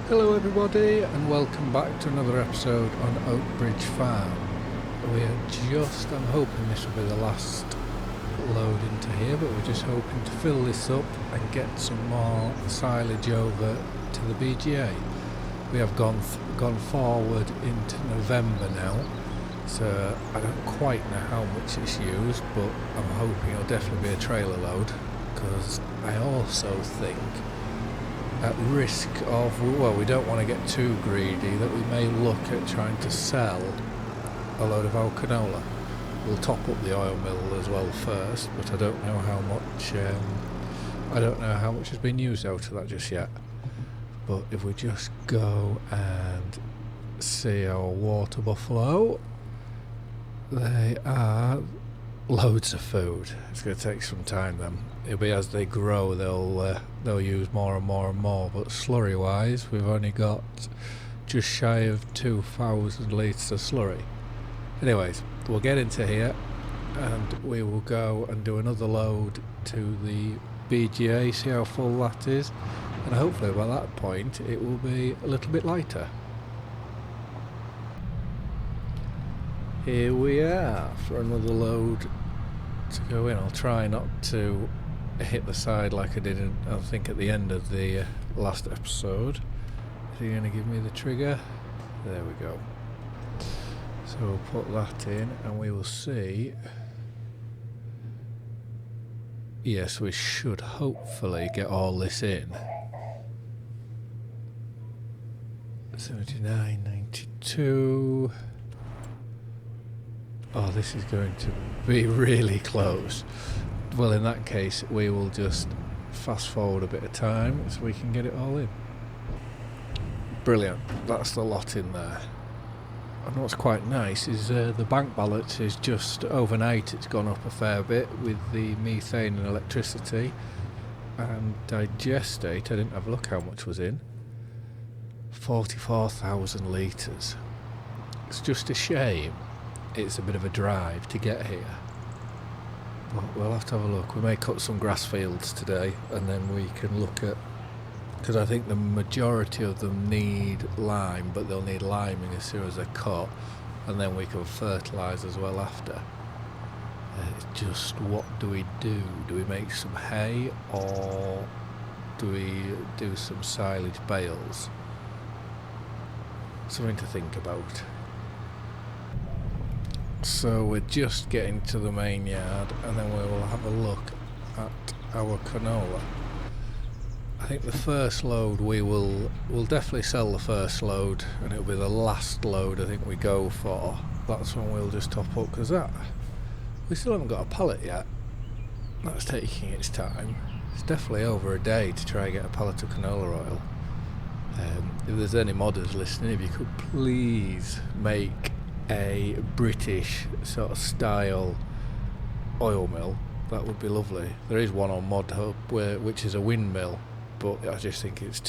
Hello everybody and welcome back to another episode on Oakbridge Farm. I'm hoping this will be the last load into here, but we're just hoping to fill this up and get some more silage over to the BGA. We have gone forward into November now, so I don't quite know how much it's used, but I'm hoping it'll definitely be a trailer load, because I also think, at risk of, well, we don't want to get too greedy, that we may look at trying to sell a load of our canola. We'll top up the oil mill as well first, but I don't know how much has been used out of that just yet. But if we just go and see our water buffalo, they are loads of food. It's going to take some time then. It'll be as they grow they'll use more and more and more, but slurry wise we've only got just shy of 2,000 litres of slurry. Anyways, we'll get into here and we will go and do another load to the BGA, see how full that is, and hopefully by that point it will be a little bit lighter. Here we are for another load to go in. I'll try not to hit the side like I did I think at the end of the last episode. Is he going to give me the trigger? There we go. So we'll put that in and we will see. Yes, we should hopefully get all this in. 79, 92. Oh, this is going to be really close. Well, in that case, we will just fast forward a bit of time so we can get it all in. Brilliant. That's the lot in there. And what's quite nice is the bank balance is just overnight. It's gone up a fair bit with the methane and electricity. And digestate, I didn't have a look how much was in. 44,000 litres. It's just a shame it's a bit of a drive to get here. But we'll have to have a look. We may cut some grass fields today and then we can look at, because I think the majority of them need lime, but they'll need liming as soon as they're cut, and then we can fertilise as well after. It's just, what do we do? Do we make some hay or do we do some silage bales? Something to think about. So we're just getting to the main yard and then we will have a look at our canola. I think the first load we'll definitely sell the first load, and it'll be the last load I think we go for. That's when we'll just top up, because we still haven't got a pallet yet. That's taking its time. It's definitely over a day to try and get a pallet of canola oil. If there's any modders listening, if you could please make a British sort of style oil mill, that would be lovely. There is one on Mod Hub which is a windmill, but I just think it's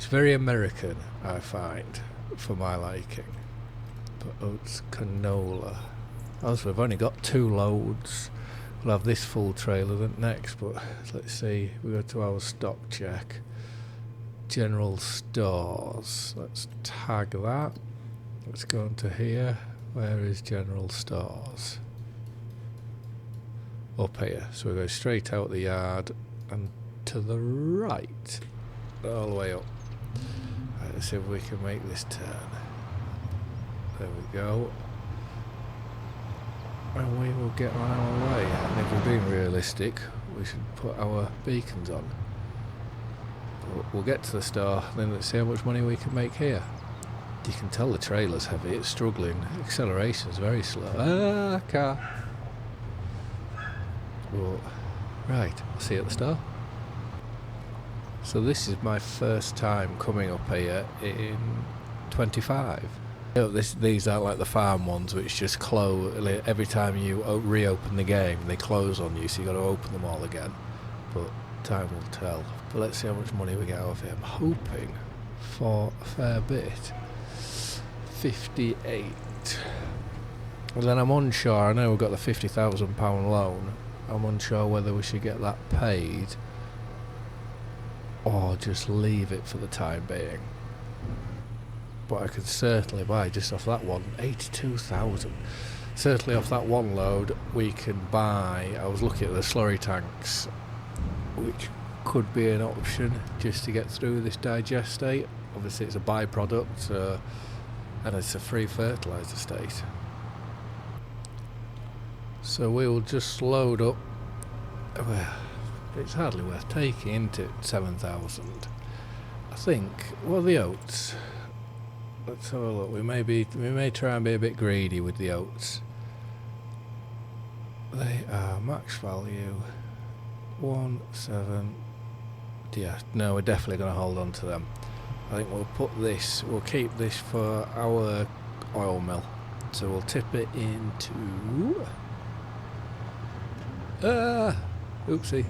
very American, I find, for my liking. But oats canola. Also, we've only got 2 loads. We'll have this full trailer then next, but let's see. We go to our stock check. General stores. Let's tag that. Let's go into here. Where is general stores? Up here. So we go straight out the yard and to the right, all the way up. Right, let's see if we can make this turn. There we go. And we will get on our way. And if we're being realistic, we should put our beacons on. But we'll get to the store, then let's see how much money we can make here. You can tell the trailer's heavy, it's struggling. Acceleration's very slow. Car. But, right, I'll see you at the store. So this is my first time coming up here in 25. These aren't like the farm ones which just close. Every time you reopen the game they close on you, so you've got to open them all again. But time will tell. But let's see how much money we get out of here. I'm hoping for a fair bit. 58. And then I'm unsure. I know we've got the £50,000 loan. I'm unsure whether we should get that paid or just leave it for the time being. But I could certainly buy just off that one, 82,000. Certainly off that one load we can buy, I was looking at the slurry tanks, which could be an option just to get through this digestate. Obviously it's a byproduct, and it's a free fertiliser state. So we will just load up, well, it's hardly worth taking, isn't it, 7,000. I think, what are the oats? Let's have a look. We may try and be a bit greedy with the oats. They are max value 1.7. Yeah, no, we're definitely going to hold on to them. I think we'll keep this for our oil mill. So we'll tip it into oopsie.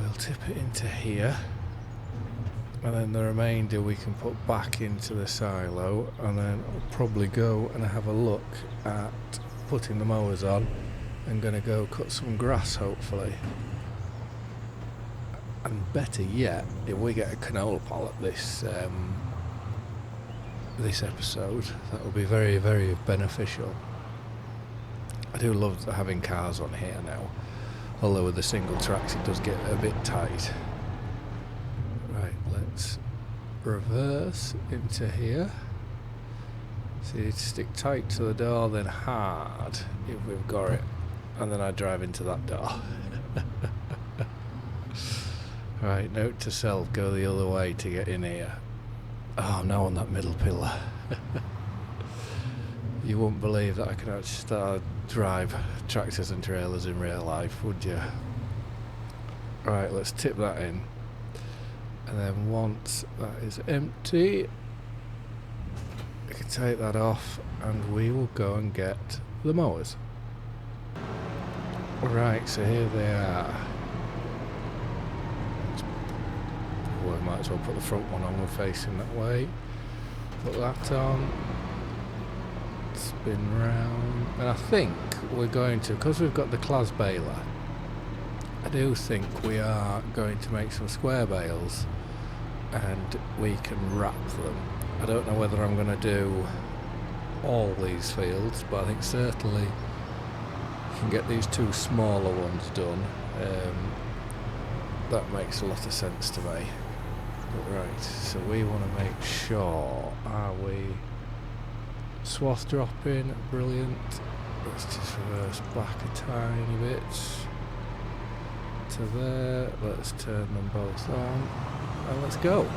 We'll tip it into here. And then the remainder we can put back into the silo, and then I'll probably go and have a look at putting the mowers on. I'm going to go cut some grass, hopefully. And better yet, if we get a canola pallet this episode, that will be very, very beneficial. I do love having cars on here now, although with the single tracks it does get a bit tight. Right, let's reverse into here. So you stick tight to the door, then hard if we've got it, and then I drive into that door. Right, note to self, go the other way to get in here. Oh, I'm now on that middle pillar. You wouldn't believe that I can actually drive tractors and trailers in real life, would you? Right, let's tip that in. And then once that is empty, we can take that off and we will go and get the mowers. Right, so here they are. Well, I might as well put the front one on, we're facing that way. Put that on. Spin round. And I think we're going to, because we've got the Clas baler, I do think we are going to make some square bales and we can wrap them. I don't know whether I'm going to do all these fields, but I think certainly we can get these two smaller ones done. That makes a lot of sense to me. Right, so we want to make sure, are we swath dropping? Brilliant. Let's just reverse back a tiny bit to there. Let's turn them both on and let's go.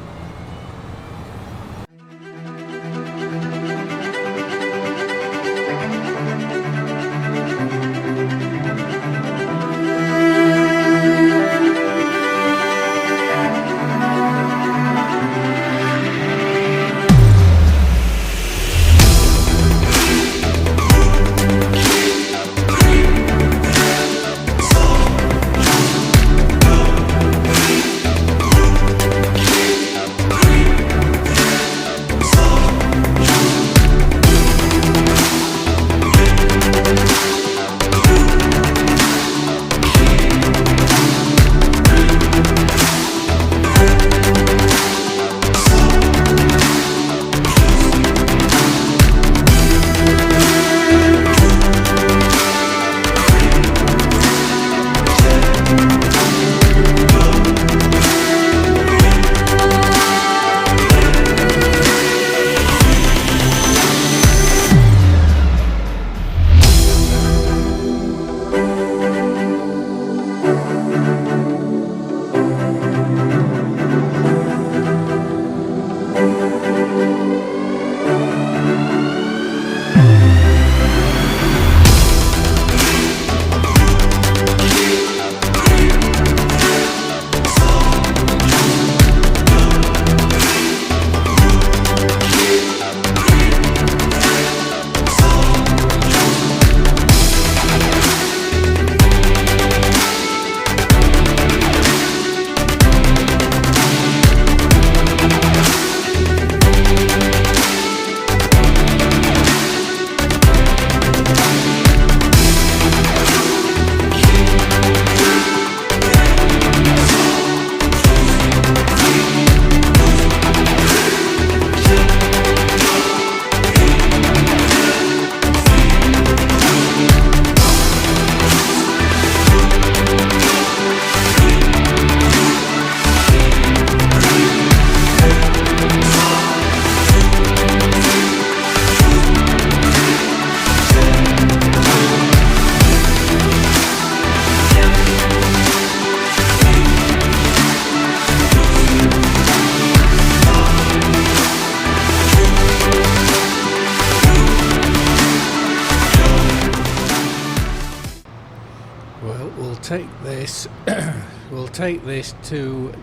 this, we'll take this to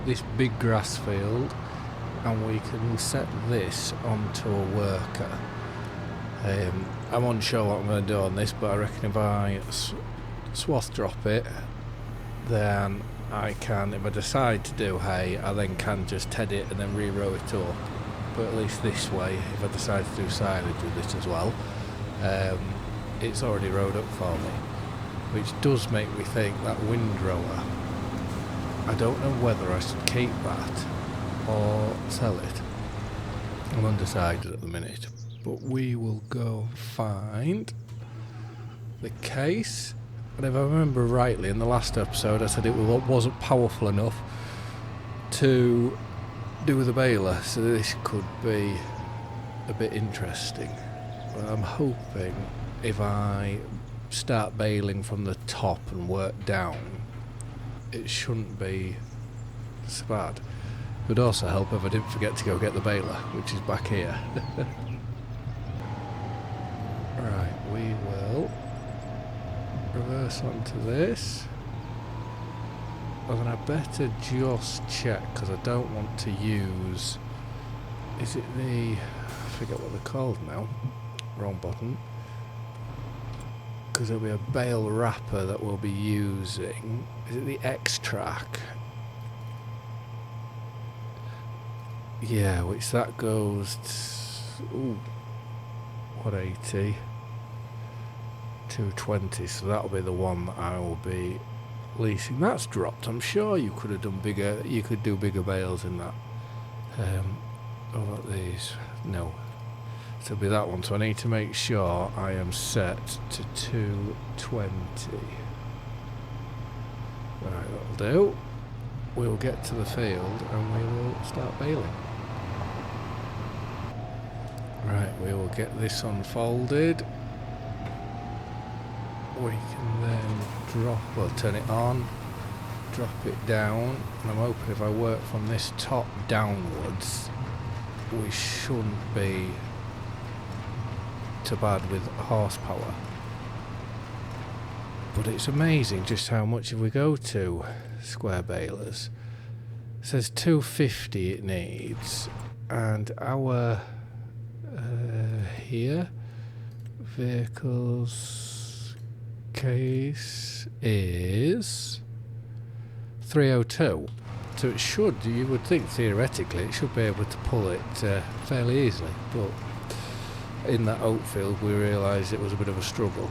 this big grass field, and we can set this onto a worker. I'm unsure what I'm going to do on this, but I reckon if I swath drop it, then I can, if I decide to do hay, I then can just head it and then re-row it up. But at least this way, if I decide to do silage with it as well, it's already rowed up for me. Which does make me think that windrower, I don't know whether I should keep that or sell it. I'm undecided at the minute, but we will go find the case. And if I remember rightly, in the last episode I said it wasn't powerful enough to do with a baler, so this could be a bit interesting. But I'm hoping if I start baling from the top and work down, it shouldn't be so bad. It would also help if I didn't forget to go get the baler, which is back here. Right, we will reverse onto this, and then I better just check, because I don't want to use, is it the, I forget what they're called now, wrong button, because there'll be a bale wrapper that we'll be using. Is it the X-Track? Yeah, which that goes to, ooh, 180, 220, so that'll be the one that I will be leasing. That's dropped. I'm sure you could have done bigger, you could do bigger bales in that. What about these? No. So it'll be that one, so I need to make sure I am set to 220. Right, that'll do. We'll get to the field and we will start baling. Right, we will get this unfolded. We can then turn it on, drop it down, and I'm hoping if I work from this top downwards, we shouldn't be too bad with horsepower. But it's amazing just how much, if we go to square balers, it says 250 it needs, and our here vehicles case is 302, so it should, you would think theoretically it should be able to pull it fairly easily, but in that oat field we realised it was a bit of a struggle.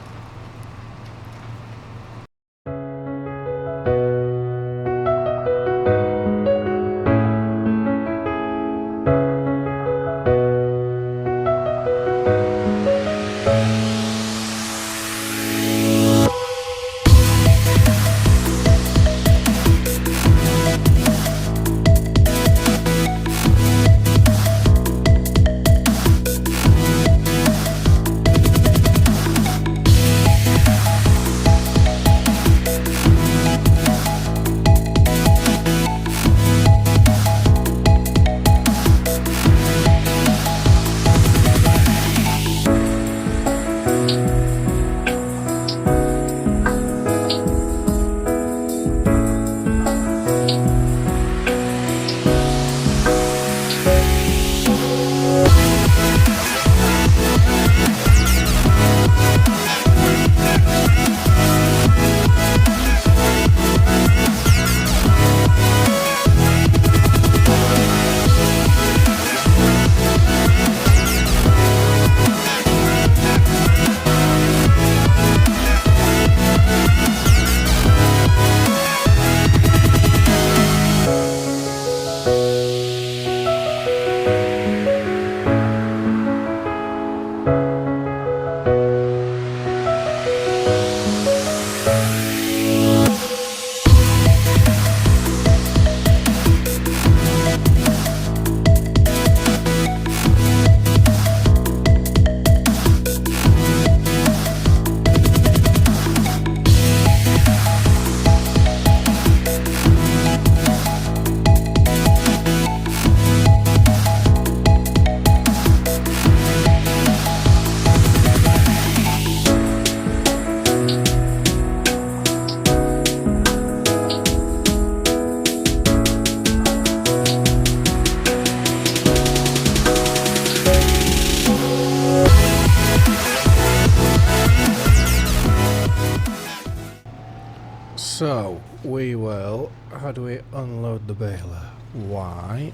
we will, how do we unload the baler? Y,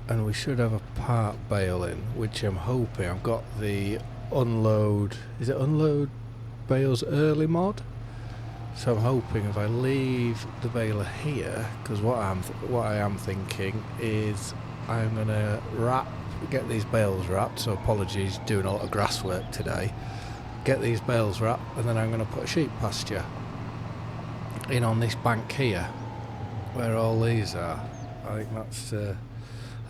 and we should have a part bale in, which I'm hoping, I've got the unload, is it unload bales early mod? So I'm hoping if I leave the baler here, because what I am thinking is I'm gonna get these bales wrapped, so apologies, doing a lot of grass work today. Get these bales wrapped, and then I'm gonna put a sheep pasture in on this bank here, where all these are. I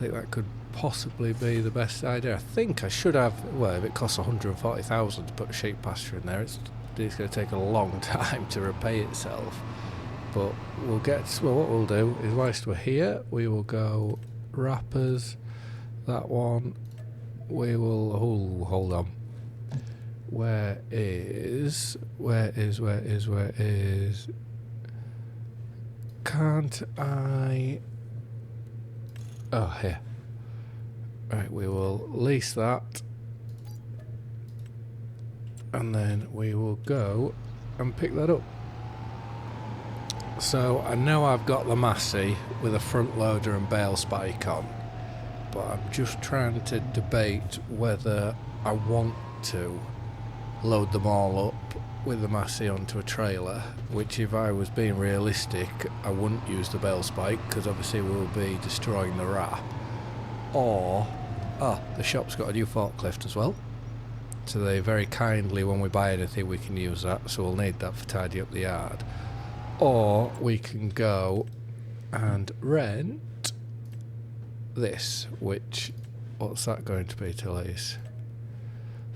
think that could possibly be the best idea. I think I should have, well, if it costs 140,000 to put a sheep pasture in there, it's going to take a long time to repay itself. But what we'll do is whilst we're here, we will go wrappers, that one, we will, hold on. Where is, can't I, oh, here. Right, we will lease that, and then we will go and pick that up. So I know I've got the Massey with a front loader and bale spike on, but I'm just trying to debate whether I want to load them all up with the Massey onto a trailer, which if I was being realistic I wouldn't use the bale spike because obviously we'll be destroying the wrap. Or, the shop's got a new forklift as well, so they very kindly, when we buy anything we can use that, so we'll need that for tidy up the yard. Or we can go and rent this, which, what's that going to be to lease?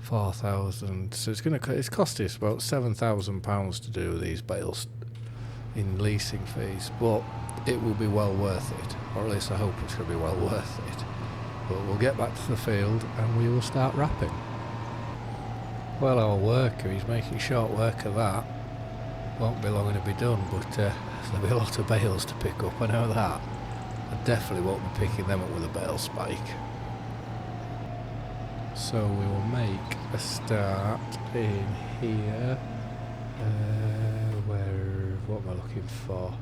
4,000, so it's costing us about £7,000 to do these bales in leasing fees, but it will be well worth it, or at least I hope it's going to be well worth it. But we'll get back to the field and we will start wrapping. Well, our worker, he's making short work of that. Won't be long to be done, but there'll be a lot of bales to pick up, I know that. I definitely won't be picking them up with a bale spike. So we will make a start in here. What am I looking for?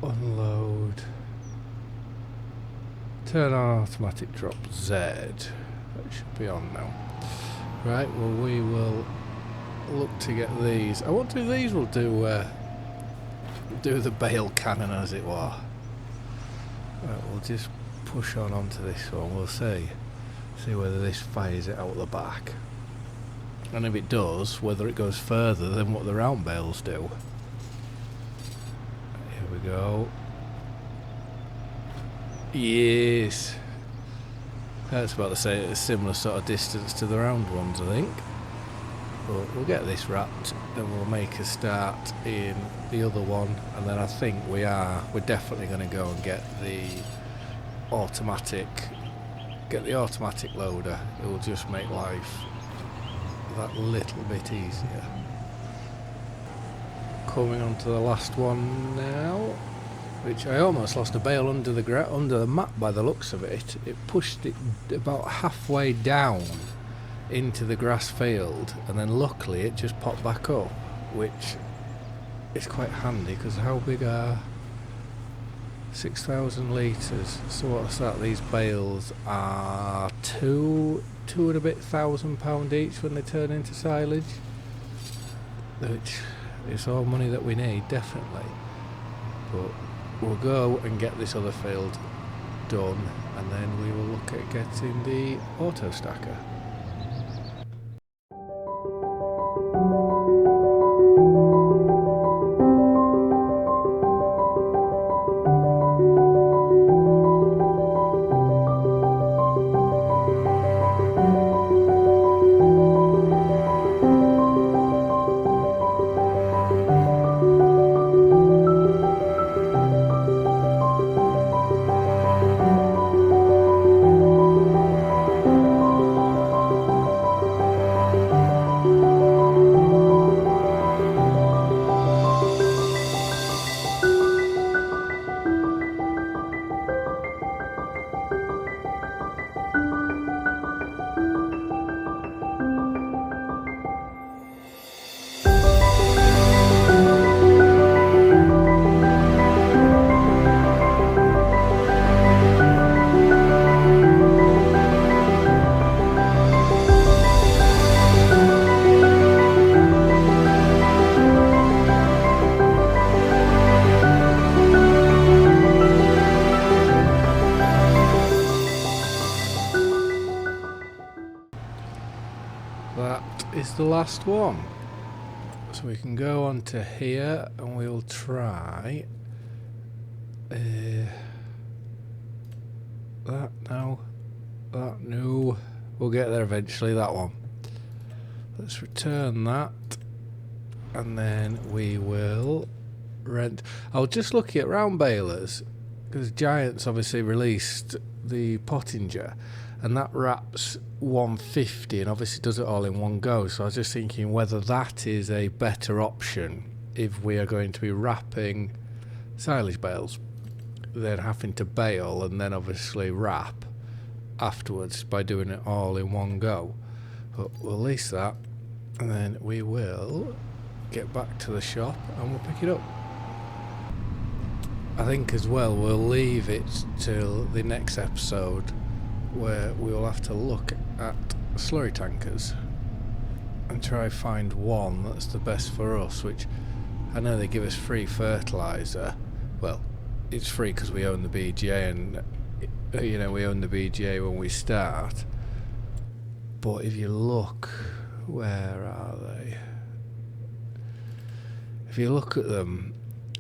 Unload. Turn on automatic drop Z. That should be on now. Right, well we will look to get these. I wonder if these will do the bale cannon as it were. Right, we'll just push on onto this one, we'll see. See whether this fires it out the back. And if it does, whether it goes further than what the round bales do. Here we go. Yes. That's about to say a similar sort of distance to the round ones, I think. But we'll get this wrapped and we'll make a start in the other one, and then I think we're definitely going to go and get the automatic loader. It will just make life that little bit easier. Coming on to the last one now, which I almost lost a bale under the map by the looks of it. It pushed it about halfway down into the grass field, and then luckily it just popped back up, which is quite handy because how big are 6,000 litres? So what's that? These bales are two and a bit £1,000 each when they turn into silage, which is all money that we need, definitely. But we'll go and get this other field done, and then we will look at getting the auto stacker. last one. So we can go on to here and we'll try that now. That no. We'll get there eventually, that one. Let's return that. And then we will rent. I was just looking at round balers because Giants obviously released the Pottinger, and that wraps 150 and obviously does it all in one go. So I was just thinking whether that is a better option if we are going to be wrapping silage bales than having to bale and then obviously wrap afterwards by doing it all in one go. But we'll lease that and then we will get back to the shop and we'll pick it up. I think as well we'll leave it till the next episode where we will have to look at slurry tankers and try find one that's the best for us, which I know they give us free fertiliser. Well, it's free because we own the BGA, and you know we own the BGA when we start. But if you look, where are they? If you look at them,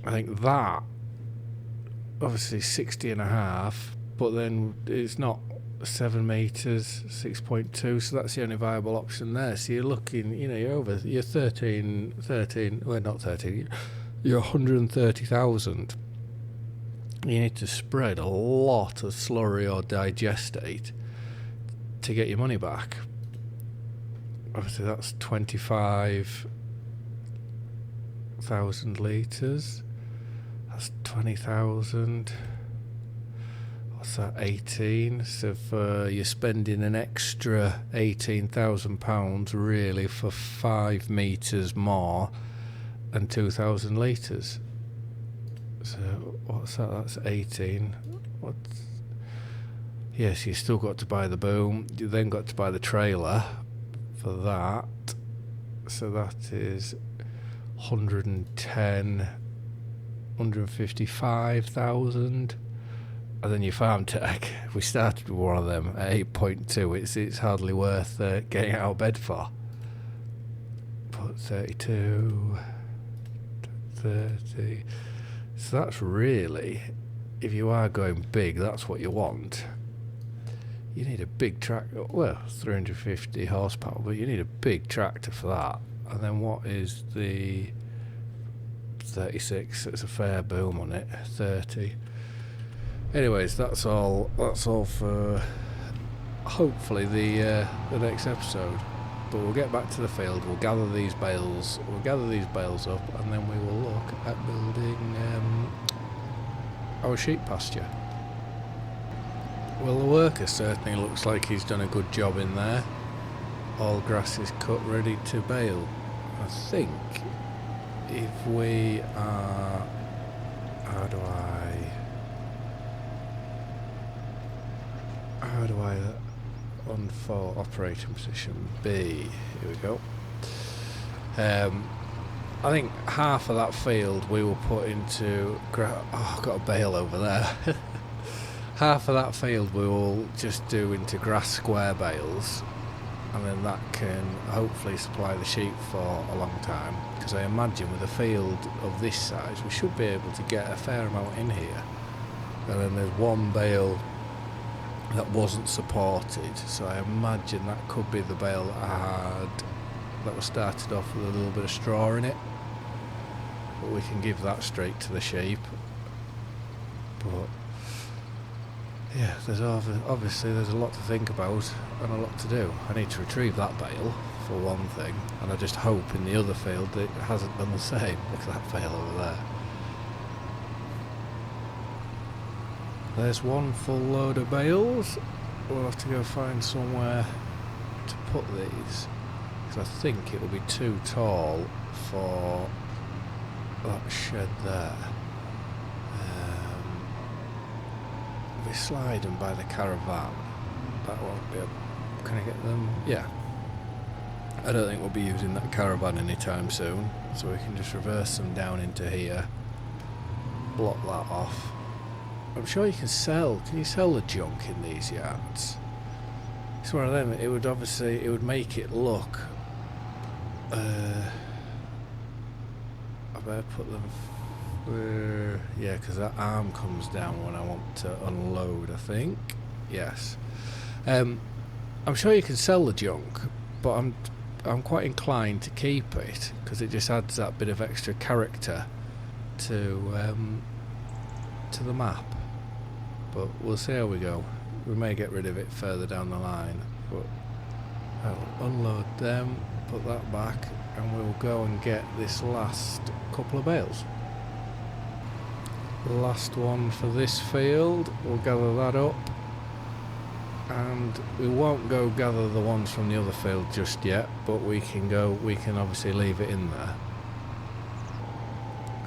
I think that obviously 60.5, but then it's not 7 meters, 6.2, so that's the only viable option there. So you're looking, you know, you're 13, well not 13, you're 130,000. You need to spread a lot of slurry or digestate to get your money back. Obviously that's 25,000 litres, that's 20,000. What's that, 18? So for you're spending an extra £18,000 really for 5 metres more and 2,000 litres. So what's that? That's 18. What's... Yes, you still got to buy the boom. You then got to buy the trailer for that. So that is 155,000. And then your farm tech, we started with one of them at 8.2. It's hardly worth getting out of bed for. Put 32, 30. So that's really, if you are going big, that's what you want. You need a big tractor. Well, 350 horsepower, but you need a big tractor for that. And then what is the 36? It's a fair boom on it. 30. Anyways, that's all for hopefully the next episode. But we'll get back to the field. We'll gather these bales. We'll gather these bales up, and then we will look at building our sheep pasture. Well, the worker certainly looks like he's done a good job in there. All grass is cut, ready to bale. I think if we are, how do I unfold operating position B? Here we go. I think half of that field we will put into I've got a bale over there. Half of that field we will just do into grass square bales, and then that can hopefully supply the sheep for a long time, because I imagine with a field of this size we should be able to get a fair amount in here. And then there's one bale that wasn't supported, so I imagine that could be the bale that was started off with a little bit of straw in it, but we can give that straight to the sheep. But yeah, there's obviously there's a lot to think about and a lot to do. I need to retrieve that bale for one thing, and I just hope in the other field that it hasn't done the same. Look at that bale over there. There's one full load of bales. We'll have to go find somewhere to put these, because I think it will be too tall for that shed there. If we slide them by the caravan, that won't be a... Can I get them? Yeah. I don't think we'll be using that caravan anytime soon, so we can just reverse them down into here, block that off. I'm sure you can sell. Can you sell the junk in these yards? It's one of them. It would make it look I better put them where, yeah, because that arm comes down when I want to unload, I think. Yes. I'm sure you can sell the junk, but I'm quite inclined to keep it because it just adds that bit of extra character to the map. But we'll see how we go. We may get rid of it further down the line, but I'll unload them, put that back, and we'll go and get this last couple of bales. The last one for this field, we'll gather that up, and we won't go gather the ones from the other field just yet, but we can obviously leave it in there.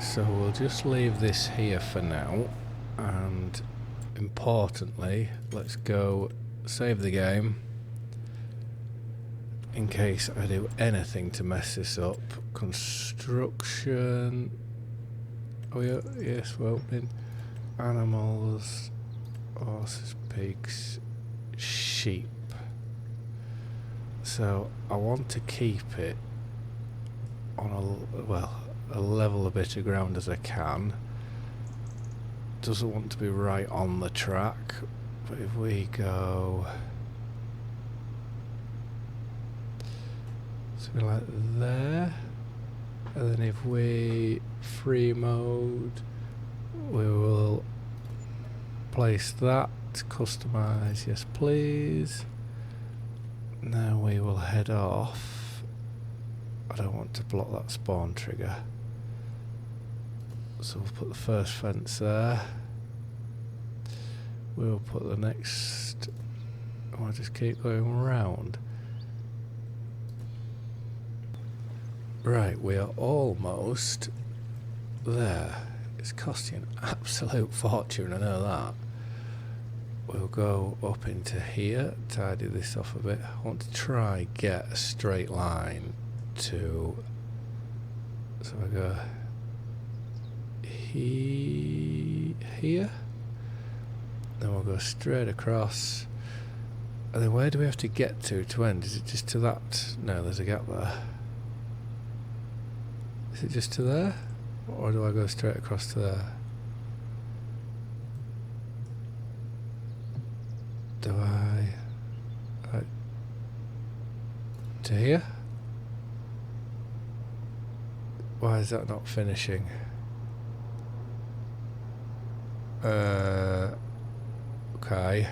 So we'll just leave this here for now, and importantly, let's go save the game in case I do anything to mess this up. Construction. Oh yeah, yes, we're opening. Animals, horses, pigs, sheep. So I want to keep it on a level a bit of ground as I can. Doesn't want to be right on the track, but if we go something like there, and then if we free mode, we will place that, customize, yes please. Now we will head off. I don't want to block that spawn trigger, so we'll put the first fence there. We'll put the next. I'll just keep going round. Right, we are almost there. It's costing an absolute fortune, I know that. We'll go up into here, tidy this off a bit. I want to try get a straight line to. So I go here. Then we'll go straight across. And then where do we have to get to end? Is it just to that? No, there's a gap there. Is it just to there? Or do I go straight across to there? Do I... Right. To here? Why is that not finishing? Okay.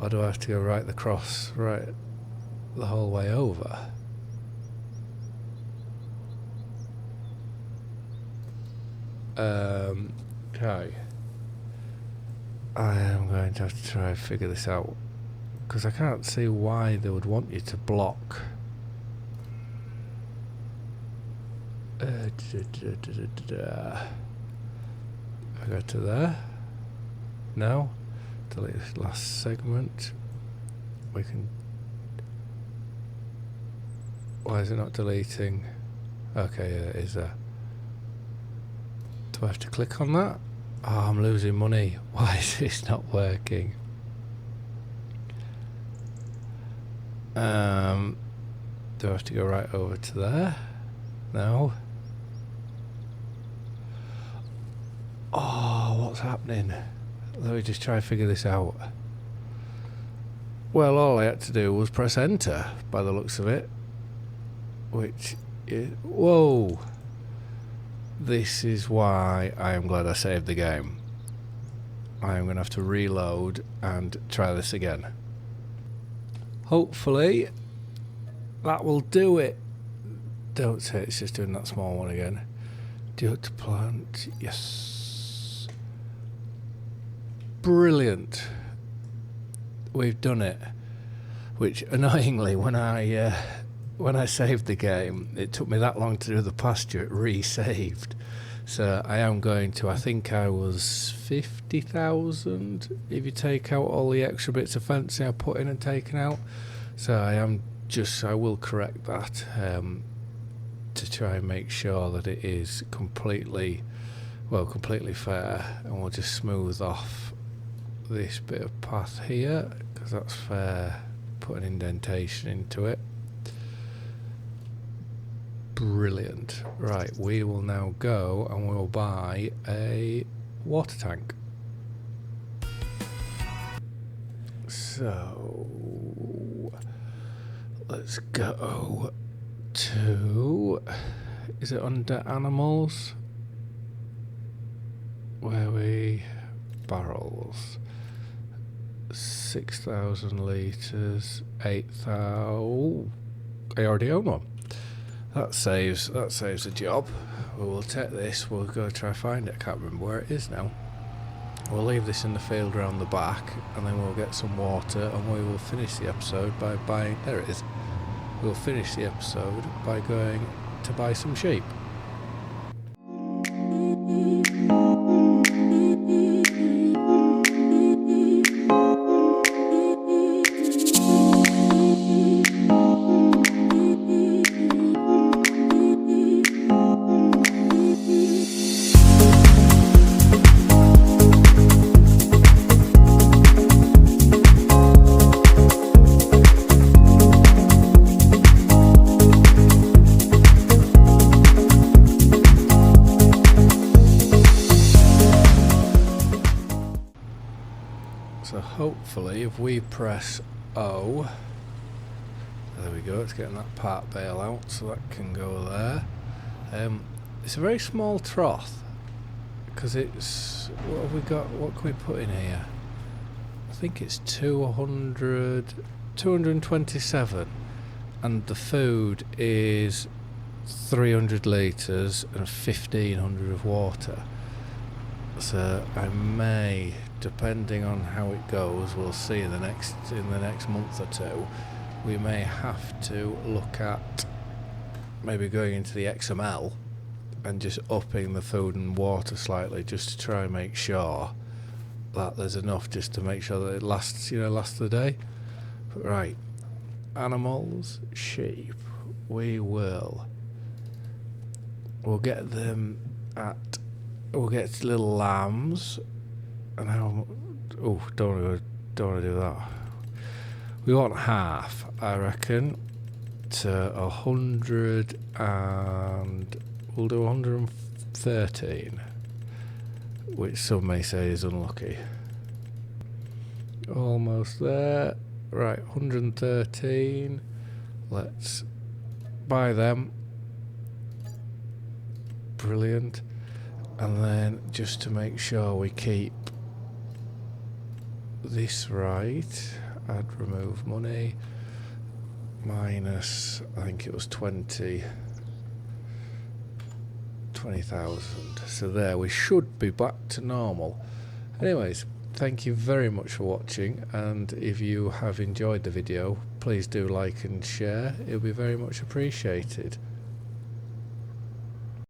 Or do I have to go right across, right the whole way over? Okay. I am going to have to try and figure this out, because I can't see why they would want you to block. I go to there. No. Delete this last segment. We can. Why is it not deleting? Okay, yeah, it is there. Do I have to click on that? Oh, I'm losing money. Why is this not working? Do I have to go right over to there? No. Oh, what's happening? Let me just try and figure this out. Well, all I had to do was press enter, by the looks of it. Which is... Whoa! This is why I am glad I saved the game. I am going to have to reload and try this again. Hopefully, that will do it. Don't say it's just doing that small one again. Do it to plant. Yes. Brilliant. We've done it. Which, annoyingly, when I saved the game, it took me that long to do the pasture, it re-saved. So I am going to, I think I was 50,000 if you take out all the extra bits of fencing I put in and taken out. So I will correct that to try and make sure that it is completely fair, and we'll just smooth off this bit of path here, because that's fair, put an indentation into it. Brilliant. Right, we will now go and we'll buy a water tank. So let's go to, is it under animals? Where we barrels, 6,000 litres, 8,000. I already own one. That saves a job. We will take this, we'll go try find it. I can't remember where it is now. We'll leave this in the field around the back, and then we'll get some water, and we will finish the episode by buying, there it is. We'll finish the episode by going to buy some sheep. So hopefully if we press O, there we go, it's getting that part bale out, so that can go there. It's a very small trough, because it's, what have we got, what can we put in here? I think it's 227, and the food is 300 litres and 1,500 of water. So I may, depending on how it goes, we'll see in the next month or two, we may have to look at maybe going into the XML and just upping the food and water slightly, just to try and make sure that there's enough, just to make sure that it lasts, lasts the day. But right, animals, sheep, we'll get them at, we'll get little lambs, and how, oh, don't want to do that. We want half, I reckon, to 100, and we'll do 113, which some may say is unlucky. Almost there. Right, 113. Let's buy them. Brilliant. And then just to make sure we keep this right, add remove money, minus, I think it was 20,000. So there, we should be back to normal. Anyways, thank you very much for watching, and if you have enjoyed the video, please do like and share. It'll be very much appreciated.